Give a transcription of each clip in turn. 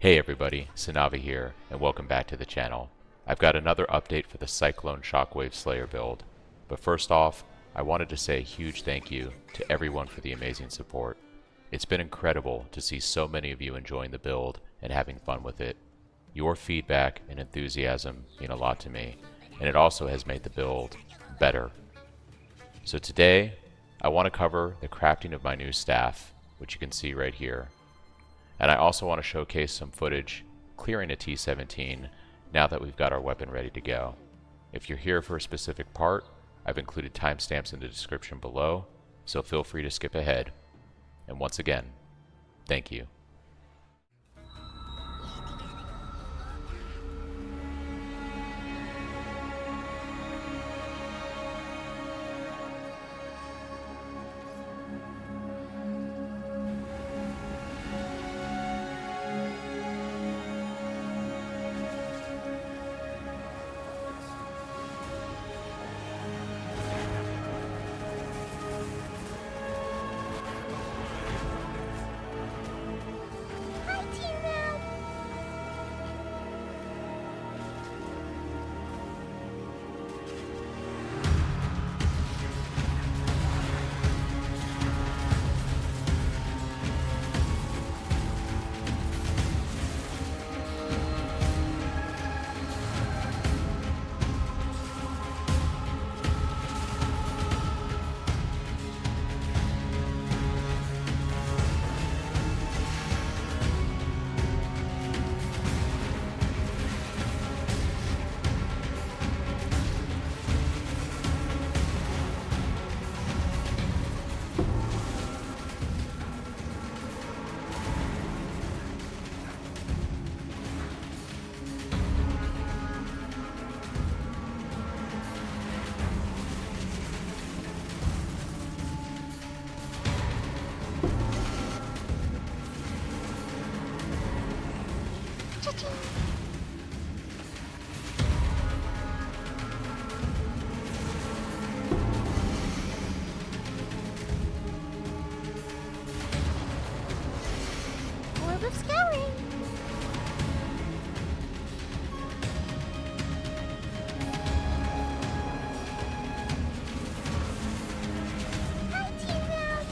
Hey everybody, Sanavi here, and welcome back to the channel. I've got another update for the Cyclone Shockwave Slayer build. But first off, I wanted to say a huge thank you to everyone for the amazing support. It's been incredible to see so many of you enjoying the build and having fun with it. Your feedback and enthusiasm mean a lot to me, and it also has made the build better. So today, I want to cover the crafting of my new staff, which you can see right here. And I also want to showcase some footage clearing a T17 now that we've got our weapon ready to go. If you're here for a specific part, I've included timestamps in the description below, so feel free to skip ahead. And once again, thank you. Orb of scouring. Hi, T-Map.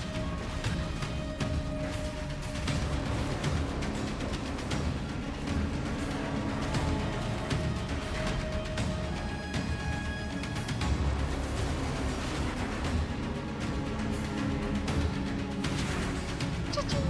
Cha-ching.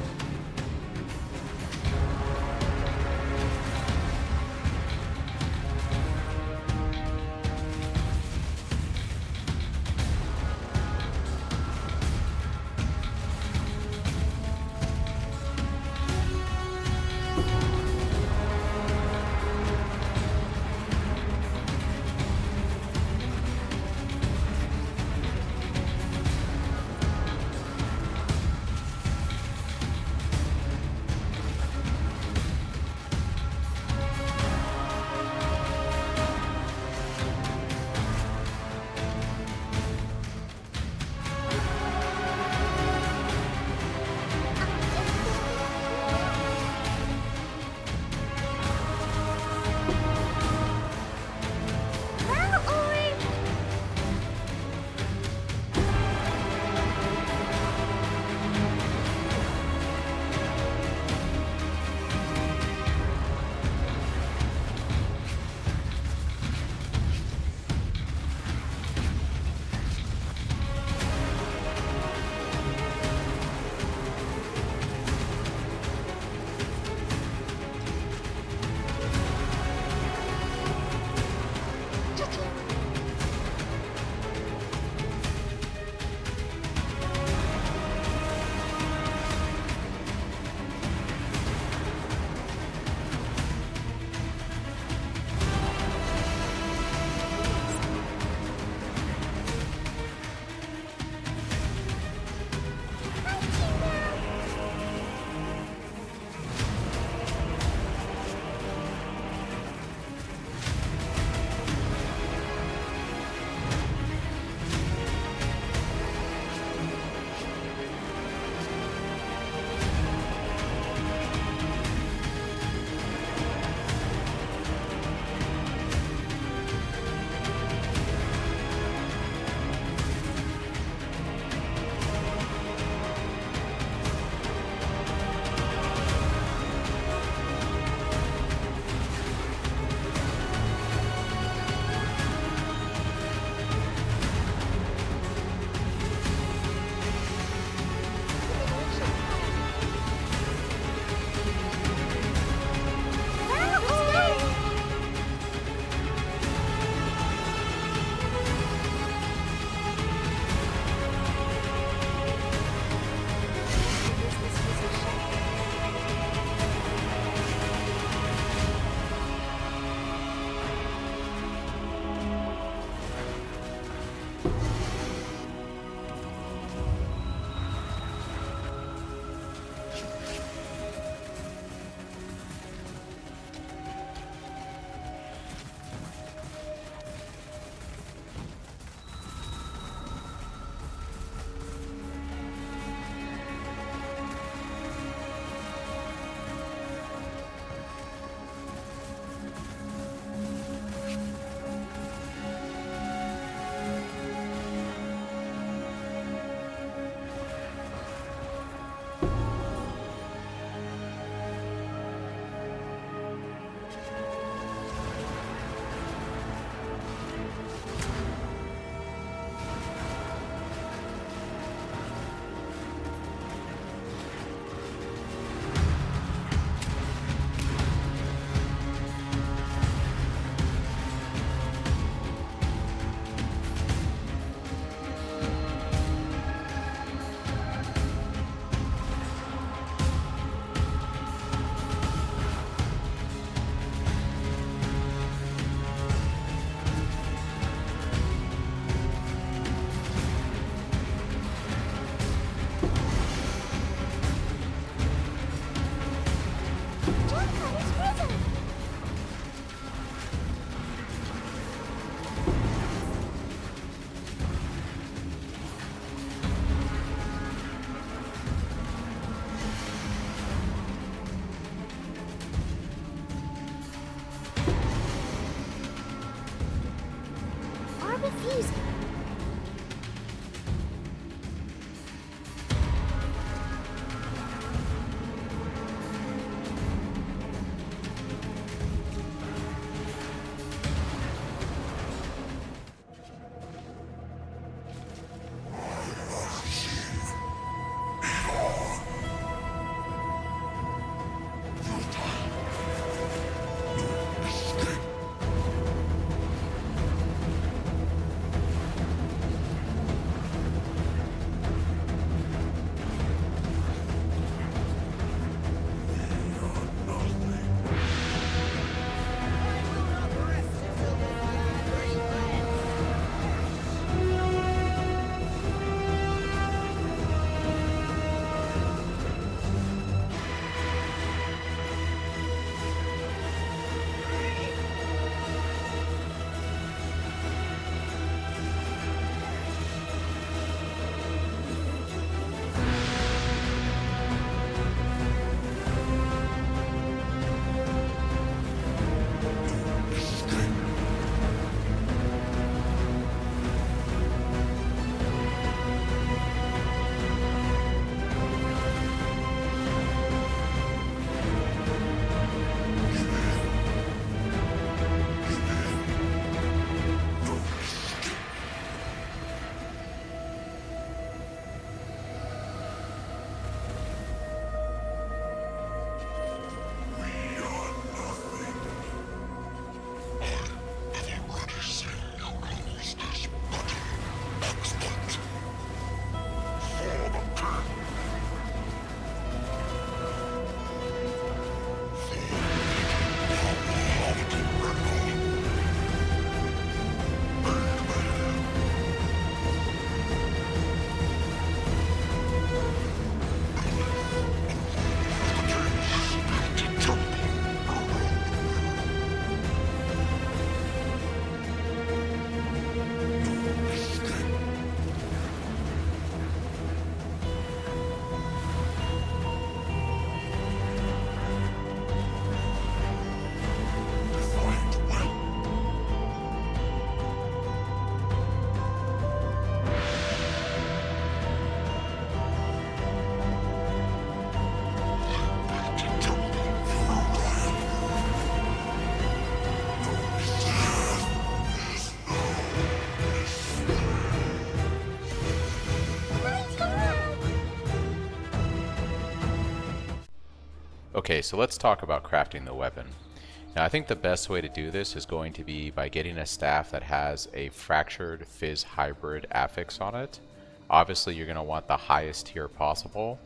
Okay, so let's talk about crafting the weapon. Now I think the best way to do this is going to be by getting a staff that has a fractured fizz hybrid affix on it. Obviously you're going to want the highest tier possible,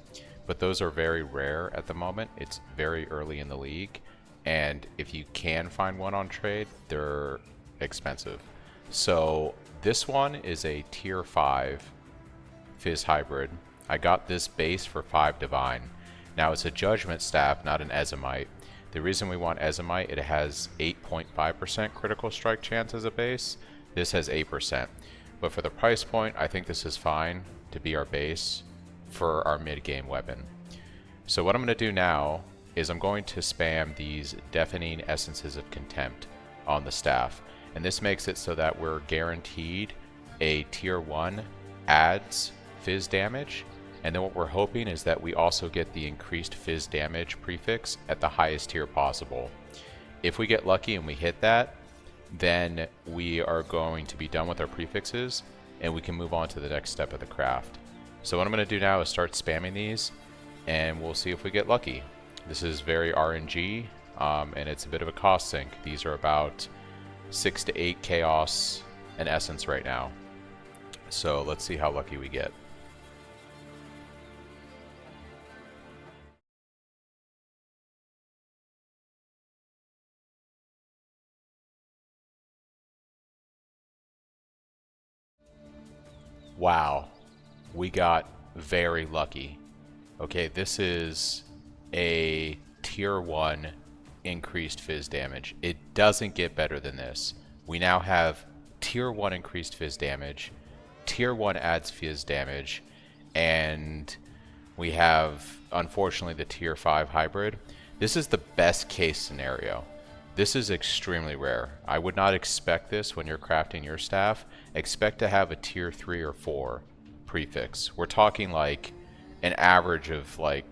but those are very rare at the moment. It's very early in the league, and if you can find one on trade, they're expensive. So this one is a tier 5 fizz hybrid. I got this base for 5 divine. Now it's a judgment staff, not an Ezomite. The reason we want Ezomite, it has 8.5% critical strike chance as a base. This has 8%. But for the price point, I think this is fine to be our base for our mid-game weapon. So what I'm going to do now is I'm going to spam these deafening essences of contempt on the staff. And this makes it so that we're guaranteed a tier 1 adds fizz damage. And then what we're hoping is that we also get the increased fizz damage prefix at the highest tier possible. If we get lucky and we hit that, then we are going to be done with our prefixes and we can move on to the next step of the craft. So what I'm going to do now is start spamming these and we'll see if we get lucky. This is very RNG and it's a bit of a cost sink. These are about 6 to 8 chaos and essence right now. So let's see how lucky we get. Wow, we got very lucky. Okay, this is a tier 1 increased fizz damage. It doesn't get better than this. We now have tier 1 increased fizz damage, tier 1 adds fizz damage, and we have, unfortunately, the tier 5 hybrid. This is the best case scenario. This is extremely rare. I would not expect this when you're crafting your staff. Expect to have a tier 3 or 4 prefix. We're talking like an average of like,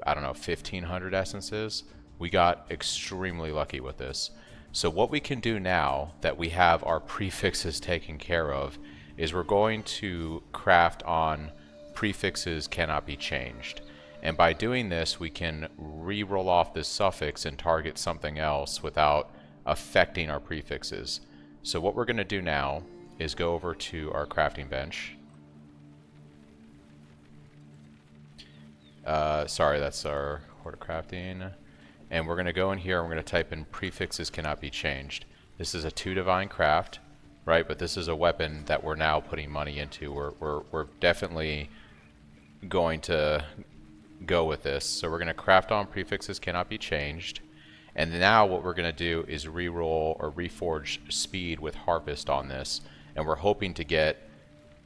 I don't know, 1,500 essences. We got extremely lucky with this. So what we can do now that we have our prefixes taken care of is we're going to craft on prefixes cannot be changed. And by doing this, we can re-roll off this suffix and target something else without affecting our prefixes. So what we're going to do now is go over to our crafting bench. Sorry, that's our Horde crafting. And we're going to go in here and we're going to type in prefixes cannot be changed. This is a 2 divine craft, right? But this is a weapon that we're now putting money into. We're definitely going to go with this. So we're going to craft on prefixes cannot be changed. And now what we're going to do is re-roll or reforge speed with harvest on this. And we're hoping to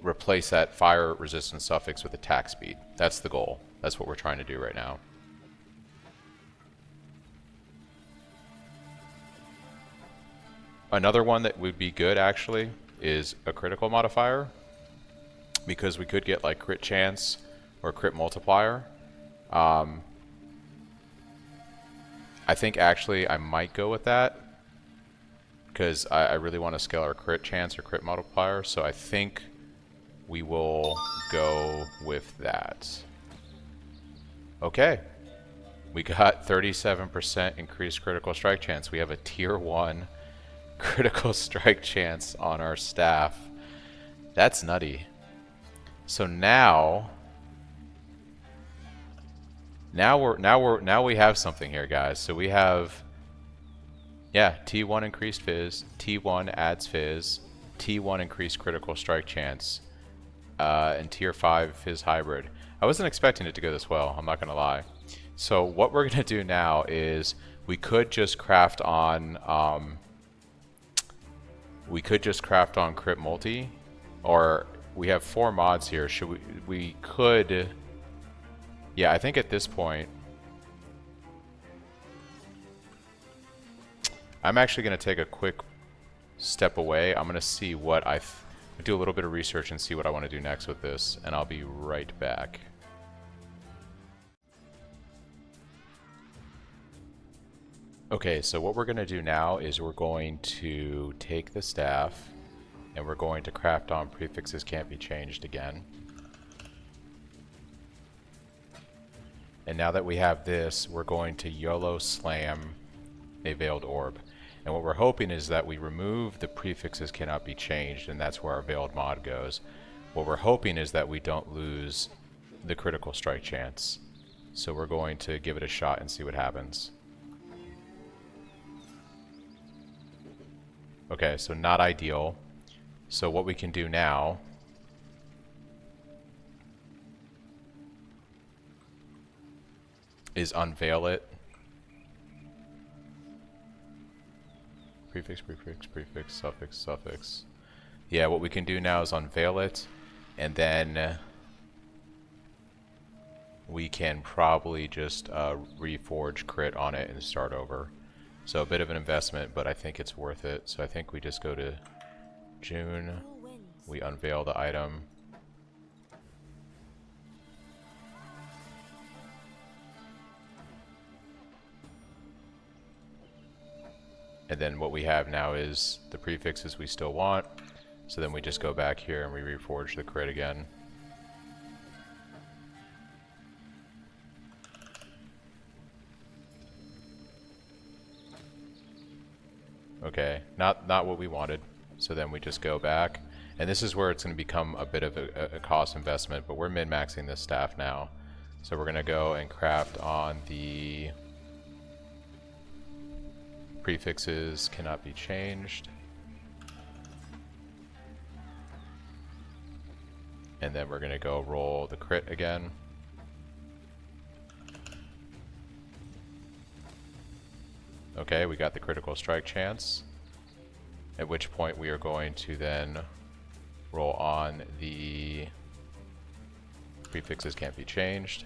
replace that fire resistant suffix with attack speed. That's the goal. That's what we're trying to do right now. Another one that would be good actually is a critical modifier, because we could get like crit chance or crit multiplier. I think actually I might go with that because I really want to scale our crit chance or crit multiplier, so I think we will go with that. Okay, we got 37% increased critical strike chance. We have a tier 1 critical strike chance on our staff. That's nutty. So now we have something here, guys. So we have, yeah, T1 increased fizz, T1 adds fizz, T1 increased critical strike chance, and tier 5 fizz hybrid. I wasn't expecting it to go this well, I'm not gonna lie. So what we're gonna do now is we could just craft on crit multi, or we have 4 mods here. Should we could, yeah, I think at this point I'm actually going to take a quick step away. I'm going to see what do a little bit of research and see what I want to do next with this, and I'll be right back. Okay, so what we're going to do now is we're going to take the staff and we're going to craft on prefixes can't be changed again. And now that we have this, we're going to YOLO slam a veiled orb. And what we're hoping is that we remove the prefixes cannot be changed, and that's where our veiled mod goes. What we're hoping is that we don't lose the critical strike chance. So we're going to give it a shot and see what happens. Okay, so not ideal. So what we can do now is unveil it. Prefix, prefix, prefix, suffix, suffix. Yeah, what we can do now is unveil it, and then we can probably just reforge crit on it and start over. So a bit of an investment, but I think it's worth it. So I think we just go to June, we unveil the item. And then what we have now is the prefixes we still want. So then we just go back here and we reforge the crit again. Okay, not what we wanted. So then we just go back. And this is where it's going to become a bit of a cost investment, but we're min-maxing this staff now. So we're going to go and craft on the prefixes cannot be changed. And then we're going to go roll the crit again. Okay, we got the critical strike chance. At which point we are going to then roll on the prefixes can't be changed.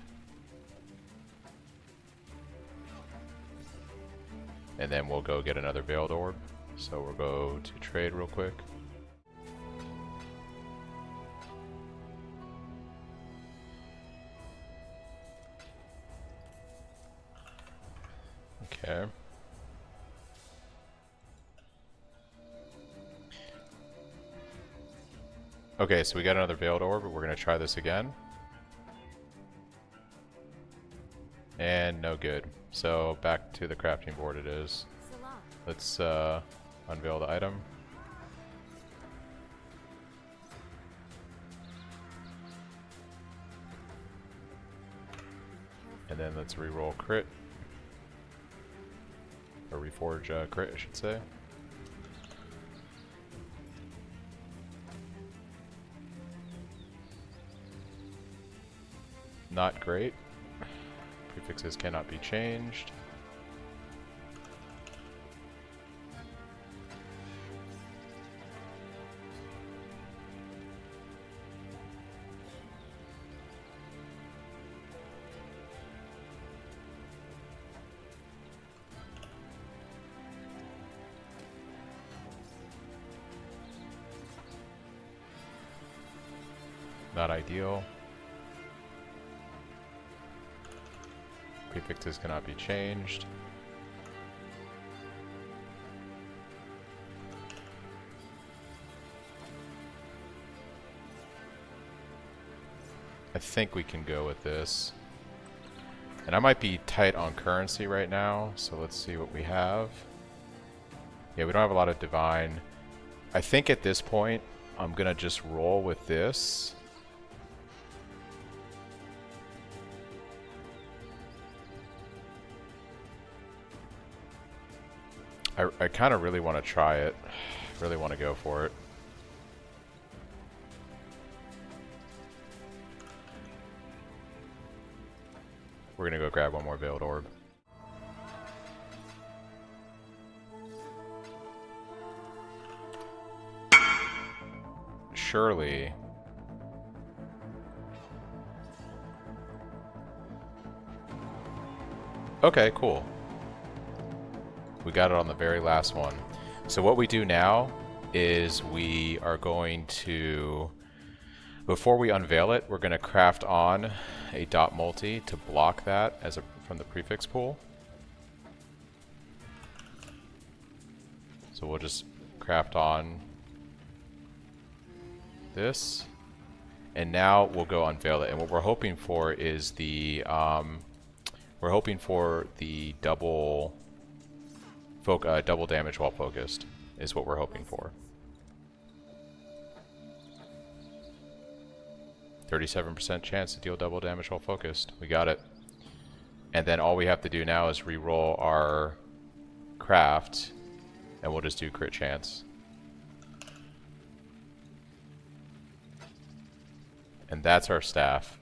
And then we'll go get another veiled orb. So we'll go to trade real quick. Okay. Okay, so we got another veiled orb, but we're going to try this again. And no good. So back to the crafting board it is. Let's unveil the item. And then let's reroll crit. Or reforge crit, I should say. Not great. Prefixes cannot be changed. Not ideal. Prefixes cannot be changed. I think we can go with this. And I might be tight on currency right now, so let's see what we have. Yeah, we don't have a lot of divine. I think at this point, I'm gonna just roll with this. I kind of really want to try it. Really want to go for it. We're going to go grab one more veiled orb. Surely. Okay, cool. We got it on the very last one. So what we do now is we are going to, before we unveil it, we're going to craft on a dot multi to block that as from the prefix pool. So we'll just craft on this, and now we'll go unveil it. And what we're hoping for is the We're hoping for the double damage while focused is what we're hoping for. 37% chance to deal double damage while focused. We got it. And then all we have to do now is re-roll our craft, and we'll just do crit chance. And that's our staff.